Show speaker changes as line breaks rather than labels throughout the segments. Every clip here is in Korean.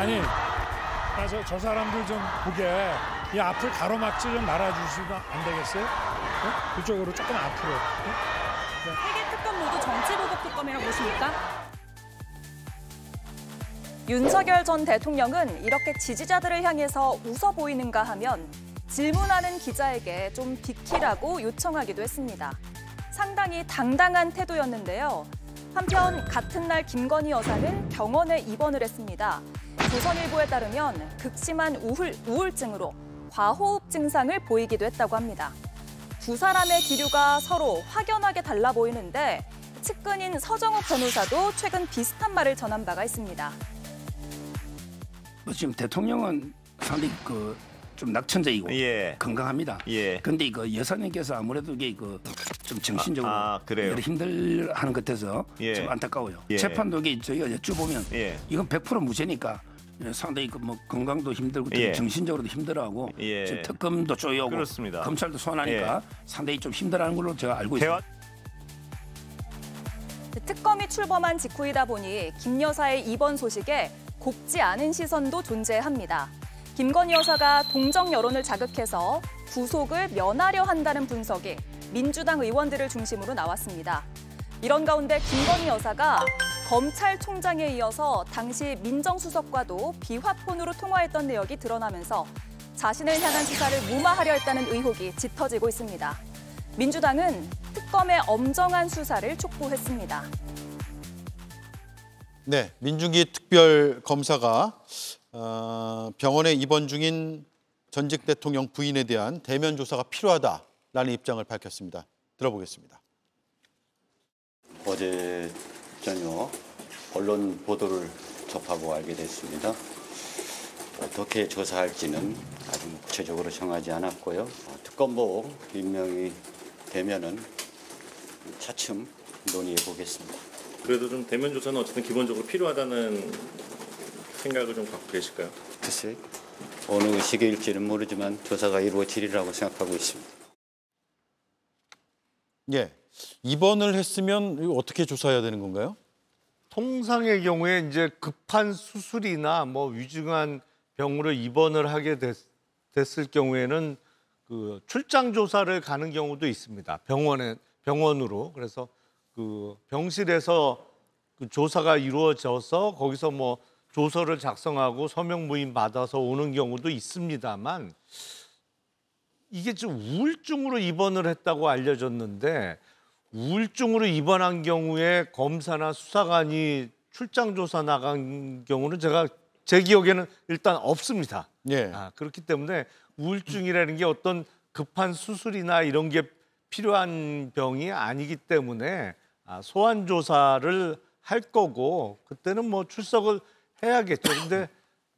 아니, 저 사람들 좀 보게 이 앞을 가로막지 좀 말아주시면 안 되겠어요? 네? 그쪽으로 조금 앞으로. 네?
세 개 특검 모두 정치보복 특검이라고 보십니까? 윤석열 전 대통령은 이렇게 지지자들을 향해서 웃어 보이는가 하면 질문하는 기자에게 좀 비키라고 요청하기도 했습니다. 상당히 당당한 태도였는데요. 한편 같은 날 김건희 여사는 병원에 입원을 했습니다. 조선일보에 따르면 극심한 우울증으로 과호흡 증상을 보이기도 했다고 합니다. 두 사람의 기류가 서로 확연하게 달라 보이는데 측근인 서정욱 변호사도 최근 비슷한 말을 전한 바가 있습니다.
지금 대통령은 상당히 좀 낙천적이고 건강합니다. 그런데 여사님께서 아무래도 이게 좀 정신적으로 여러 힘들하는 것 같아서 좀 안타까워요. 재판도 이게 저희가 여쭈보면 이건 100% 무죄니까 상당히 건강도 힘들고 정신적으로도 힘들어하고 지금 특검도 쪼여오고
그렇습니다.
검찰도 소환하니까 상당히 좀 힘들어하는 걸로 제가 알고 있습니다.
특검이 출범한 직후이다 보니 김 여사의 입원 소식에 곱지 않은 시선도 존재합니다. 김건희 여사가 동정 여론을 자극해서 구속을 면하려 한다는 분석이 민주당 의원들을 중심으로 나왔습니다. 이런 가운데 김건희 여사가 검찰총장에 이어서 당시 민정수석과도 비화폰으로 통화했던 내역이 드러나면서 자신을 향한 수사를 무마하려 했다는 의혹이 짙어지고 있습니다. 민주당은 특검의 엄정한 수사를 촉구했습니다.
네, 민중기 특별검사가 병원에 입원 중인 전직 대통령 부인에 대한 대면 조사가 필요하다라는 입장을 밝혔습니다. 들어보겠습니다.
어제 저녁 언론 보도를 접하고 알게 됐습니다. 어떻게 조사할지는 아직 구체적으로 정하지 않았고요. 특검보 임명이 되면은 차츰 논의해 보겠습니다.
그래도 좀 대면 조사는 어쨌든 기본적으로 필요하다는 생각을 좀 갖고 계실까요?
글쎄, 어느 시기일지는 모르지만 조사가 이루어지리라고 생각하고 있습니다.
예, 입원을 했으면 어떻게 조사해야 되는 건가요?
통상의 경우에 이제 급한 수술이나 위중한 병으로 입원을 하게 됐을 경우에는 출장 조사를 가는 경우도 있습니다. 병원으로. 그래서 병실에서 조사가 이루어져서 거기서 조서를 작성하고 서명 무인 받아서 오는 경우도 있습니다만 이게 좀 우울증으로 입원을 했다고 알려졌는데 우울증으로 입원한 경우에 검사나 수사관이 출장 조사 나간 경우는 제 기억에는 일단 없습니다. 그렇기 때문에 우울증이라는 게 어떤 급한 수술이나 이런 게 필요한 병이 아니기 때문에 소환 조사를 할 거고 그때는 출석을 해야겠죠. 근데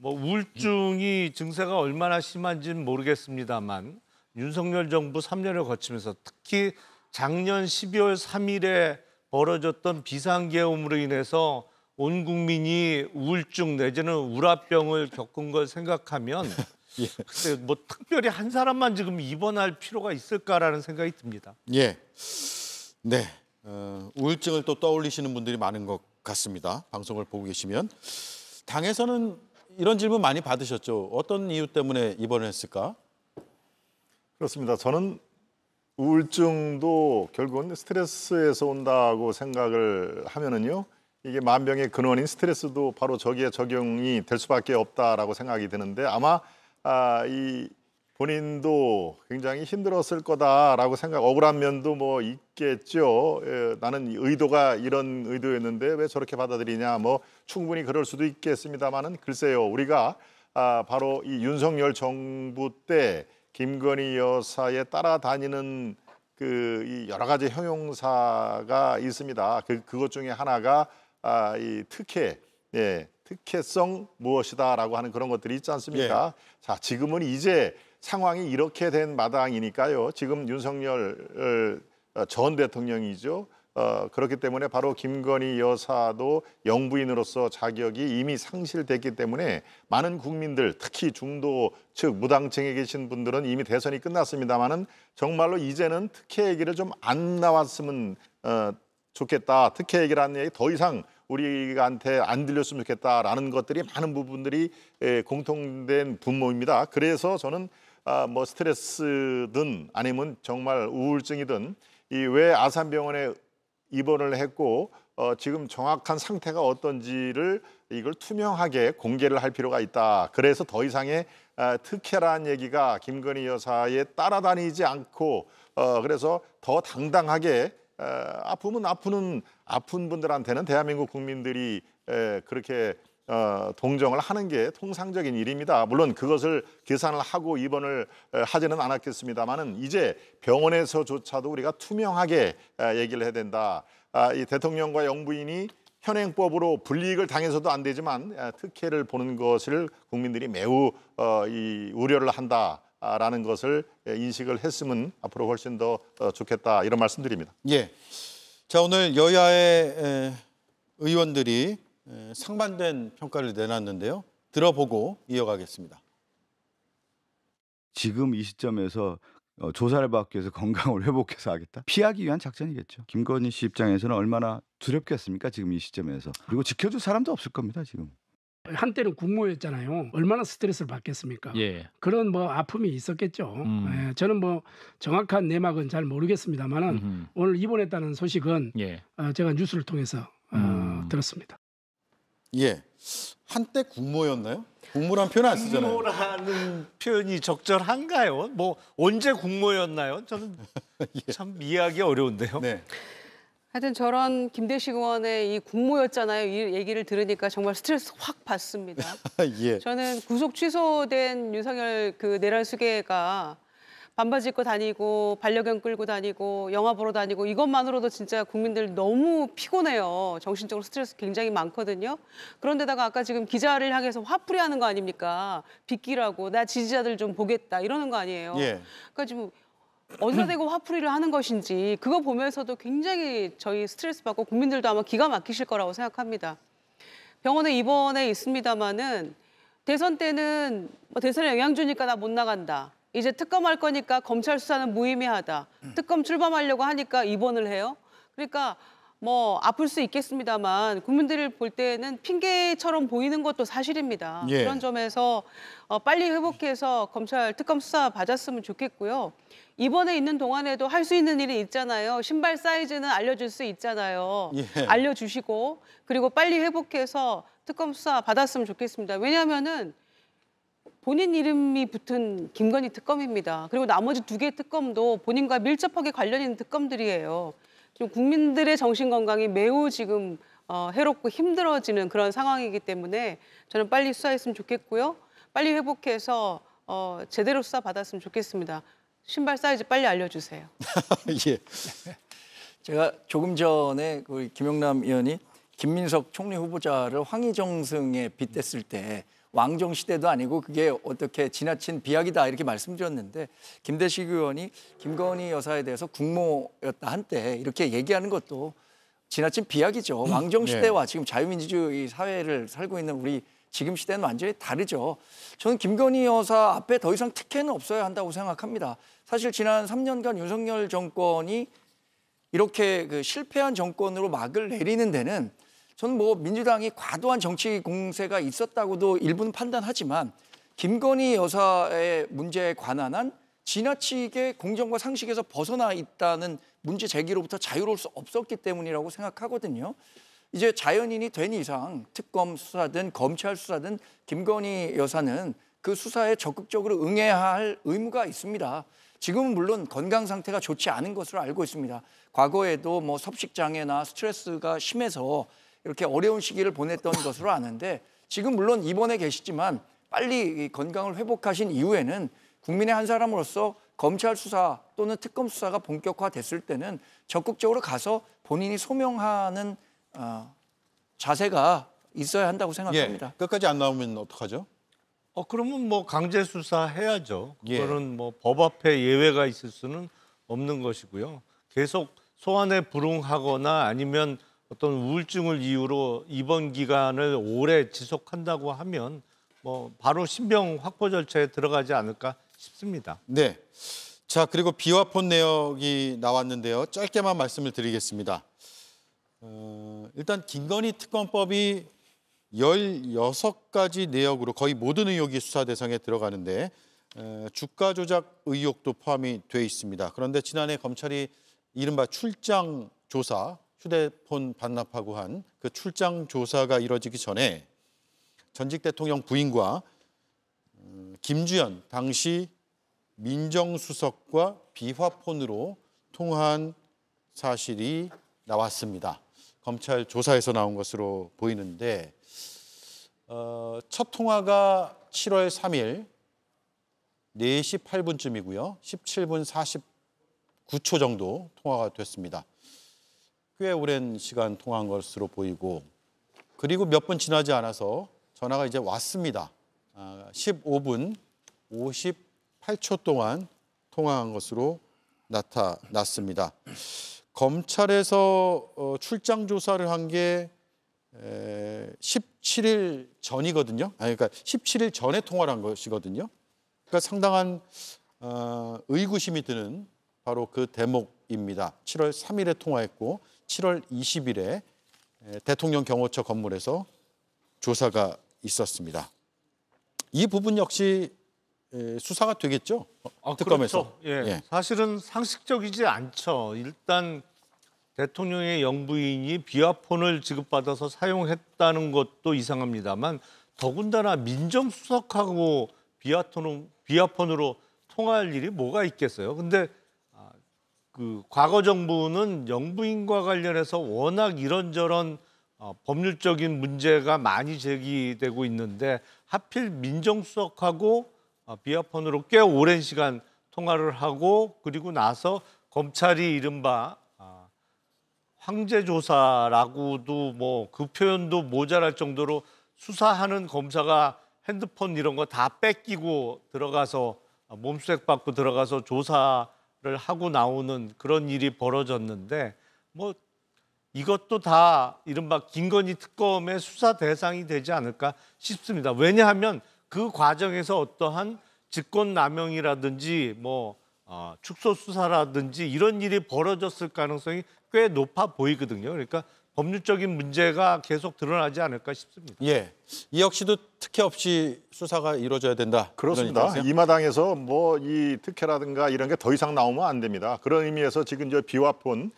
우울증이 증세가 얼마나 심한지는 모르겠습니다만 윤석열 정부 3년을 거치면서 특히 작년 12월 3일에 벌어졌던 비상계엄으로 인해서 온 국민이 우울증 내지는 우라병을 겪은 걸 생각하면 근데 특별히 한 사람만 지금 입원할 필요가 있을까라는 생각이 듭니다.
네. 우울증을 또 떠올리시는 분들이 많은 것 같습니다. 방송을 보고 계시면. 당에서는 이런 질문 많이 받으셨죠. 어떤 이유 때문에 입원을 했을까?
그렇습니다. 저는 우울증도 결국은 스트레스에서 온다고 생각을 하면은요. 이게 만병의 근원인 스트레스도 바로 저기에 적용이 될 수밖에 없다라고 생각이 드는데 아마 이 본인도 굉장히 힘들었을 거다라고 억울한 면도 있겠죠. 나는 의도가 이런 의도였는데 왜 저렇게 받아들이냐 충분히 그럴 수도 있겠습니다만은 글쎄요. 우리가 바로 이 윤석열 정부 때 김건희 여사에 따라다니는 이 여러 가지 형용사가 있습니다. 그것 중에 하나가 이 특혜성 무엇이다라고 하는 그런 것들이 있지 않습니까? 자, 지금은 이제 상황이 이렇게 된 마당이니까요. 지금 윤석열 전 대통령이죠. 그렇기 때문에 바로 김건희 여사도 영부인으로서 자격이 이미 상실됐기 때문에 많은 국민들, 특히 중도 측 무당층에 계신 분들은 이미 대선이 끝났습니다마는 정말로 이제는 특혜 얘기를 좀 안 나왔으면 좋겠다. 특혜 얘기라는 얘기 더 이상 우리한테 안 들렸으면 좋겠다라는 것들이 많은 부분들이 공통된 분모입니다. 그래서 저는 뭐 스트레스든 아니면 정말 우울증이든 이 왜 아산병원에 입원을 했고 지금 정확한 상태가 어떤지를 이걸 투명하게 공개를 할 필요가 있다. 그래서 더 이상의 특혜라는 얘기가 김건희 여사에 따라다니지 않고 그래서 더 당당하게 아프면 아픈 분들한테는 대한민국 국민들이 그렇게 동정을 하는 게 통상적인 일입니다. 물론 그것을 계산을 하고 입원을 하지는 않았겠습니다만은 이제 병원에서조차도 우리가 투명하게 얘기를 해야 된다. 이 대통령과 영부인이 현행법으로 불이익을 당해서도 안 되지만 특혜를 보는 것을 국민들이 매우 우려를 한다라는 것을 인식을 했으면 앞으로 훨씬 더 좋겠다 이런 말씀드립니다.
예. 자, 오늘 여야의 의원들이 상반된 평가를 내놨는데요. 들어보고 이어가겠습니다.
지금 이 시점에서 조사를 받기 위해서 건강을 회복해서 하겠다? 피하기 위한 작전이겠죠. 김건희 씨 입장에서는 얼마나 두렵겠습니까? 지금 이 시점에서. 그리고 지켜줄 사람도 없을 겁니다. 지금.
한때는 국모였잖아요. 얼마나 스트레스를 받겠습니까? 예. 그런 뭐 아픔이 있었겠죠. 예, 저는 뭐 정확한 내막은 잘 모르겠습니다만은 오늘 입원했다는 소식은 제가 뉴스를 통해서 들었습니다.
예. 한때 국모였나요? 국모란 표현 안 쓰잖아요.
국모라는 표현이 적절한가요? 뭐 언제 국모였나요? 저는 참 이해하기 어려운데요.
네.
하여튼 저런 김대식 의원의 이 국모였잖아요. 이 얘기를 들으니까 정말 스트레스 확 받습니다.
예.
저는 구속 취소된 윤석열 그 내란 수계가 반바지 입고 다니고 반려견 끌고 다니고 영화 보러 다니고 이것만으로도 진짜 국민들 너무 피곤해요. 정신적으로 스트레스 굉장히 많거든요. 그런데다가 아까 지금 기자를 향해서 화풀이 하는 거 아닙니까? 빗기라고 나 지지자들 좀 보겠다 이러는 거 아니에요.
예.
그러니까 지금 어디다 대고 화풀이를 하는 것인지 그거 보면서도 굉장히 저희 스트레스 받고 국민들도 아마 기가 막히실 거라고 생각합니다. 병원에 입원해 있습니다마는 대선 때는 뭐 대선에 영향 주니까 나 못 나간다. 이제 특검할 거니까 검찰 수사는 무의미하다. 특검 출범하려고 하니까 입원을 해요. 그러니까 뭐 아플 수 있겠습니다만 국민들을 볼 때는 핑계처럼 보이는 것도 사실입니다.
예.
그런 점에서 빨리 회복해서 검찰 특검 수사 받았으면 좋겠고요. 입원해 있는 동안에도 할 수 있는 일이 있잖아요. 신발 사이즈는 알려줄 수 있잖아요.
예.
알려주시고 그리고 빨리 회복해서 특검 수사 받았으면 좋겠습니다. 왜냐하면은 본인 이름이 붙은 김건희 특검입니다. 그리고 나머지 2개 특검도 본인과 밀접하게 관련 있는 특검들이에요. 지금 국민들의 정신 건강이 매우 지금 해롭고 힘들어지는 그런 상황이기 때문에 저는 빨리 수사했으면 좋겠고요. 빨리 회복해서 제대로 수사 받았으면 좋겠습니다. 신발 사이즈 빨리 알려주세요.
예.
제가 조금 전에 우리 김영남 의원이 김민석 총리 후보자를 황희정승에 빗댔을 때 왕정 시대도 아니고 그게 어떻게 지나친 비약이다 이렇게 말씀드렸는데 김대식 의원이 김건희 여사에 대해서 국모였다 한때 이렇게 얘기하는 것도 지나친 비약이죠. 왕정 시대와 지금 자유민주주의 사회를 살고 있는 우리 지금 시대는 완전히 다르죠. 저는 김건희 여사 앞에 더 이상 특혜는 없어야 한다고 생각합니다. 사실 지난 3년간 윤석열 정권이 이렇게 그 실패한 정권으로 막을 내리는 데는 저는 뭐 민주당이 과도한 정치 공세가 있었다고도 일부는 판단하지만 김건희 여사의 문제에 관한 한 지나치게 공정과 상식에서 벗어나 있다는 문제 제기로부터 자유로울 수 없었기 때문이라고 생각하거든요. 이제 자연인이 된 이상 특검 수사든 검찰 수사든 김건희 여사는 그 수사에 적극적으로 응해야 할 의무가 있습니다. 지금은 물론 건강 상태가 좋지 않은 것으로 알고 있습니다. 과거에도 뭐 섭식장애나 스트레스가 심해서 이렇게 어려운 시기를 보냈던 것으로 아는데 지금 물론 입원해 계시지만 빨리 건강을 회복하신 이후에는 국민의 한 사람으로서 검찰 수사 또는 특검 수사가 본격화됐을 때는 적극적으로 가서 본인이 소명하는 자세가 있어야 한다고 생각합니다.
예. 끝까지 안 나오면 어떡하죠?
그러면 뭐 강제 수사 해야죠. 그거는 뭐 법 앞에 예외가 있을 수는 없는 것이고요. 계속 소환에 불응하거나 아니면 어떤 우울증을 이유로 입원 기간을 오래 지속한다고 하면 뭐 바로 신병 확보 절차에 들어가지 않을까 싶습니다.
네. 자, 그리고 비화폰 내역이 나왔는데요. 짧게만 말씀을 드리겠습니다. 일단 김건희 특검법이 16가지 내역으로 거의 모든 의혹이 수사 대상에 들어가는데 주가 조작 의혹도 포함이 돼 있습니다. 그런데 지난해 검찰이 이른바 출장 조사, 휴대폰 반납하고 한 그 출장 조사가 이뤄지기 전에 전직 대통령 부인과 김주연 당시 민정수석과 비화폰으로 통화한 사실이 나왔습니다. 검찰 조사에서 나온 것으로 보이는데 첫 통화가 7월 3일 4시 8분쯤이고요. 17분 49초 정도 통화가 됐습니다. 꽤 오랜 시간 통화한 것으로 보이고 그리고 몇 분 지나지 않아서 전화가 이제 왔습니다. 15분 58초 동안 통화한 것으로 나타났습니다. 검찰에서 출장 조사를 한 게 17일 전이거든요. 그러니까 17일 전에 통화를 한 것이거든요. 그러니까 상당한 의구심이 드는 바로 그 대목입니다. 7월 3일에 통화했고 7월 20일에 대통령 경호처 건물에서 조사가 있었습니다. 이 부분 역시 수사가 되겠죠? 특검에서.
그렇죠. 예. 사실은 상식적이지 않죠. 일단 대통령의 영부인이 비화폰을 지급받아서 사용했다는 것도 이상합니다만 더군다나 민정수석하고 비화폰으로 통화할 일이 뭐가 있겠어요? 근데 그 과거 정부는 영부인과 관련해서 워낙 이런저런 법률적인 문제가 많이 제기되고 있는데 하필 민정수석하고 비화폰으로 꽤 오랜 시간 통화를 하고 그리고 나서 검찰이 이른바 황제조사라고도 뭐 그 표현도 모자랄 정도로 수사하는 검사가 핸드폰 이런 거 다 뺏기고 들어가서 몸수색 받고 들어가서 조사를 하고 나오는 그런 일이 벌어졌는데 뭐 이것도 다 이른바 김건희 특검의 수사 대상이 되지 않을까 싶습니다. 왜냐하면 그 과정에서 어떠한 직권남용이라든지 뭐 축소 수사라든지 이런 일이 벌어졌을 가능성이 꽤 높아 보이거든요. 그러니까 법률적인 문제가 계속 드러나지 않을까 싶습니다.
예, 이 역시도 특혜 없이 수사가 이루어져야 된다.
그렇습니다. 이 마당에서 뭐 이 특혜라든가 이런 게 더 이상 나오면 안 됩니다. 그런 의미에서 지금 저 비화폰을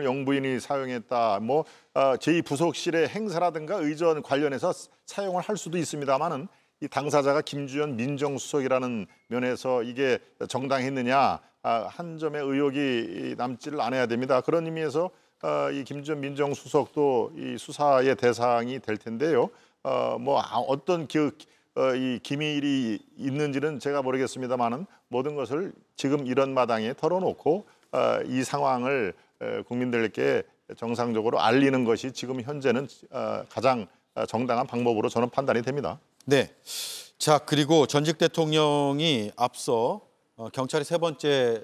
영부인이 사용했다. 뭐 제2부속실의 행사라든가 의전 관련해서 사용을 할 수도 있습니다만은 이 당사자가 김주연 민정수석이라는 면에서 이게 정당했느냐 한 점의 의혹이 남지를 않아야 됩니다. 그런 의미에서 이 김주연 민정수석도 이 수사의 대상이 될 텐데요. 뭐 어떤 이 기밀이 있는지는 제가 모르겠습니다만은 모든 것을 지금 이런 마당에 털어놓고 이 상황을 국민들께 정상적으로 알리는 것이 지금 현재는 가장 정당한 방법으로 저는 판단이 됩니다.
네. 자, 그리고 전직 대통령이 앞서 경찰의 세 번째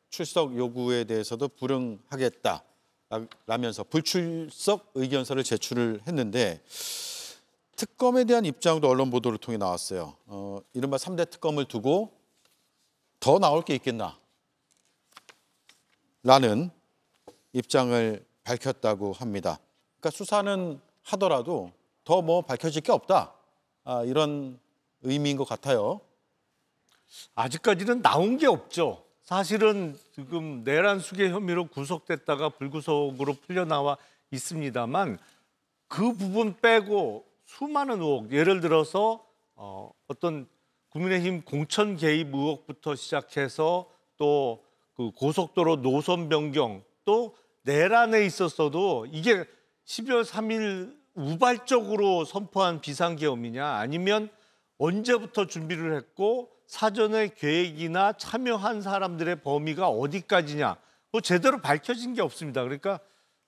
출석 요구에 대해서도 불응하겠다라면서 불출석 의견서를 제출을 했는데 특검에 대한 입장도 언론 보도를 통해 나왔어요. 이른바 3대 특검을 두고 더 나올 게 있겠나? 라는 입장을 밝혔다고 합니다. 그러니까 수사는 하더라도 더 뭐 밝혀질 게 없다. 이런 의미인 것 같아요.
아직까지는 나온 게 없죠. 사실은 지금 내란 수괴 혐의로 구속됐다가 불구속으로 풀려나와 있습니다만 그 부분 빼고 수많은 의혹, 예를 들어서 어떤 국민의힘 공천 개입 의혹부터 시작해서 또 그 고속도로 노선 변경, 또 내란에 있었어도 이게 12월 3일 우발적으로 선포한 비상계엄이냐 아니면 언제부터 준비를 했고 사전에 계획이나 참여한 사람들의 범위가 어디까지냐 뭐 제대로 밝혀진 게 없습니다. 그러니까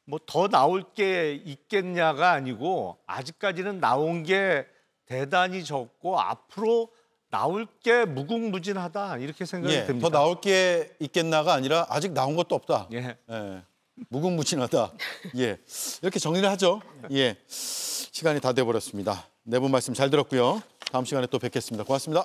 뭐 더 나올 게 있겠냐가 아니고 아직까지는 나온 게 대단히 적고 앞으로 나올 게 무궁무진하다 이렇게 생각이 됩니다.
더 나올 게 있겠나가 아니라 아직 나온 것도 없다. 예. 무궁무진하다. 예. 이렇게 정리를 하죠. 예. 시간이 다 돼버렸습니다. 네 분 말씀 잘 들었고요. 다음 시간에 또 뵙겠습니다. 고맙습니다.